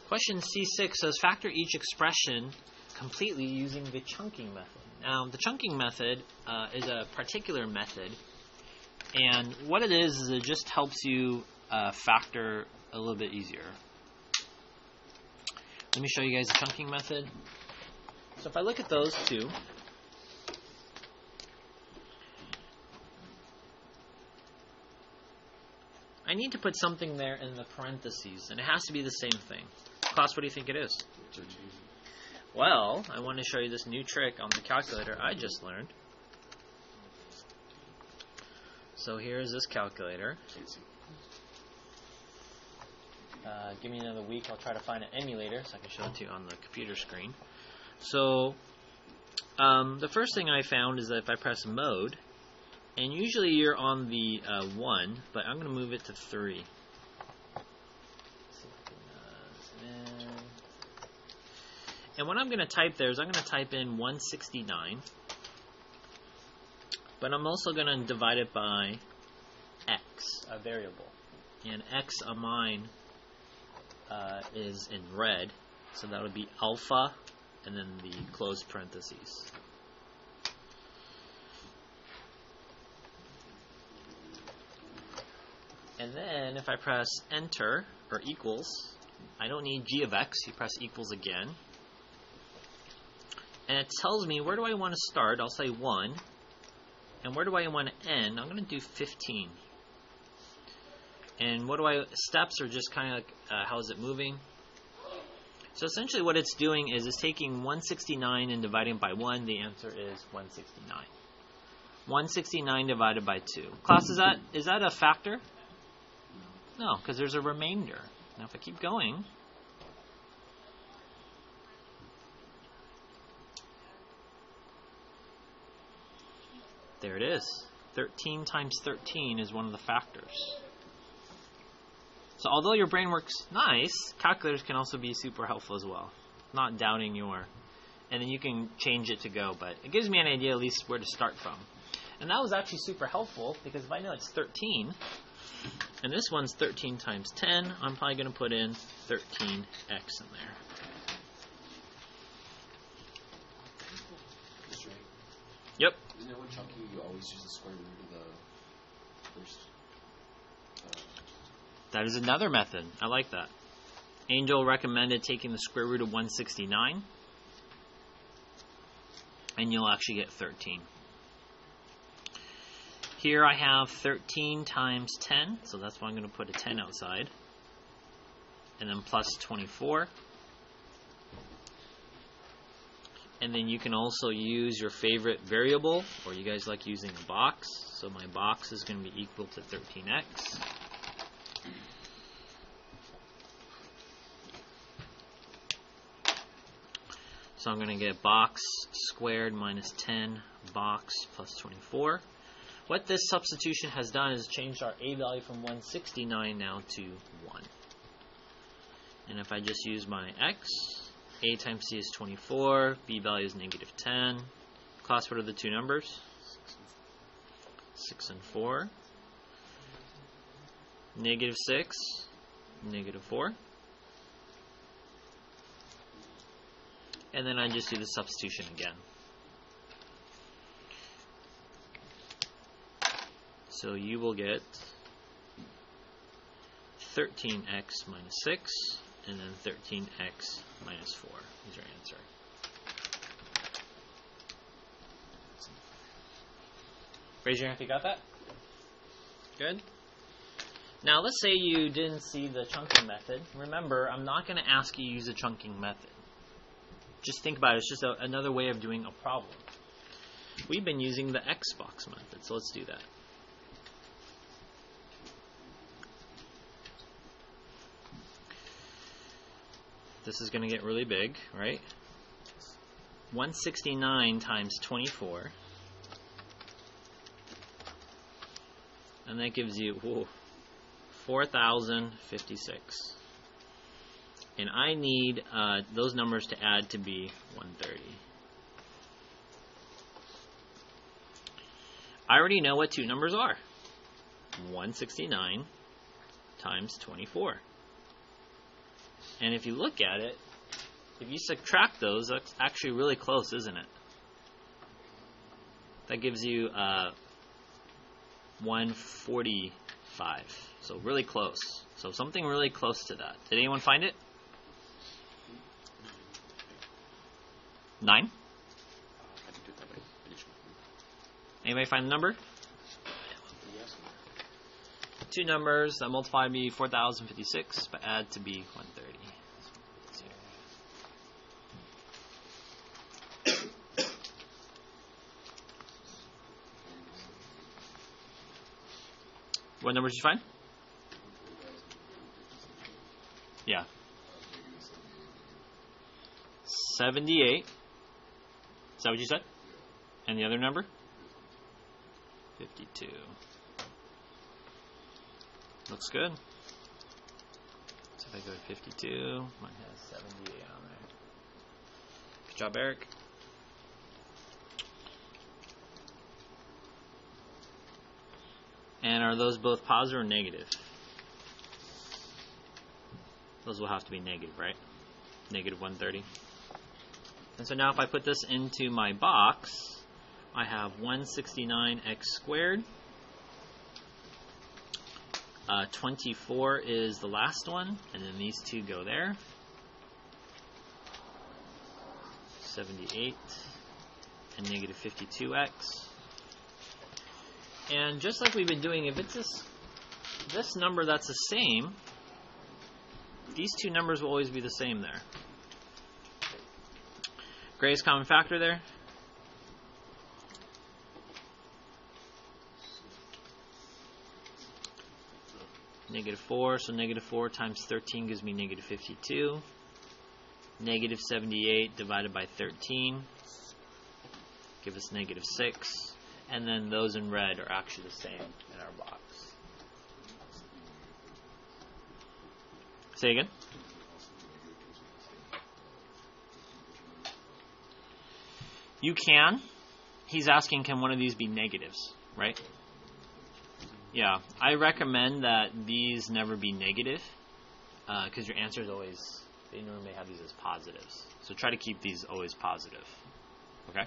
Question C6 says factor each expression completely using the chunking method. Now, the chunking method is a particular method, and what it is it just helps you factor a little bit easier. Let me show you guys the chunking method. So if I look at those two, I need to put something there in the parentheses, and it has to be the same thing. Class, what do you think it is? 13. Well, I want to show you this new trick on the calculator I just learned. So here's this calculator. Give me another week, I'll try to find an emulator so I can show it to you on the computer screen. So the first thing I found is that if I press mode, and usually you're on the 1, but I'm going to move it to 3. And what I'm going to type there is I'm going to type in 169, but I'm also going to divide it by x, a variable. And x on mine is in red, so that would be alpha, and then the closed parentheses. And then if I press enter, or equals, I don't need g of x, you press equals again. And it tells me where do I want to start, I'll say 1. And where do I want to end, I'm going to do 15. And steps are just kind of like, how is it moving? So essentially what it's doing is it's taking 169 and dividing by 1, the answer is 169. 169 divided by 2. Class, is that a factor? No, because there's a remainder. Now if I keep going, there it is. 13 times 13 is one of the factors. So although your brain works nice, calculators can also be super helpful as well. Not doubting your... And then you can change it to go, but it gives me an idea at least where to start from. And that was actually super helpful, because if I know it's 13, and this one's 13 times 10, I'm probably going to put in 13x in there. Yep. Isn't it when chunking you always use the square root of the first? That is another method. I like that. Angel recommended taking the square root of 169, and you'll actually get 13. Here I have 13 times 10, so that's why I'm going to put a 10 outside, and then plus 24. And then you can also use your favorite variable, or you guys like using a box. So my box is going to be equal to 13x. So I'm going to get box squared minus 10 box plus 24. What this substitution has done is changed our a value from 169 now to 1. And if I just use my x, a times c is 24, b value is negative 10. Class, what are the two numbers? 6 and 4. Negative 6, negative 4. And then I just do the substitution again. So you will get 13x minus 6, and then 13x minus 4 is your answer. Raise your hand if you got that. Good. Now let's say you didn't see the chunking method. Remember, I'm not going to ask you to use a chunking method. Just think about it. It's just another way of doing a problem. We've been using the Xbox method, so let's do that. This is going to get really big, right? 169 times 24. And that gives you 4,056. And I need those numbers to add to be 130. I already know what two numbers are. 169 times 24. And if you look at it, if you subtract those, that's actually really close, isn't it? That gives you 145. So really close. So something really close to that. Did anyone find it? 9? I didn't do it that way. Anybody find the number? Yes. Two numbers that multiply to be 4,056, but add to be 130. What numbers did you find? Yeah. 78. Is that what you said? And the other number? 52. Looks good. So if I go to 52, mine has 78 on there. Good job, Eric. And are those both positive or negative? Those will have to be negative, right? Negative 130. And so now if I put this into my box, I have 169x squared. 24 is the last one, and then these two go there. 78 and negative 52x. And just like we've been doing, if it's this number that's the same, these two numbers will always be the same there. Greatest common factor there? Negative 4, so negative 4 times 13 gives me negative 52. Negative 78 divided by 13 give us negative 6. And then those in red are actually the same in our box. Say again? You can. He's asking, can one of these be negatives, right? Yeah, I recommend that these never be negative, because your answers always, they normally have these as positives. So try to keep these always positive, okay?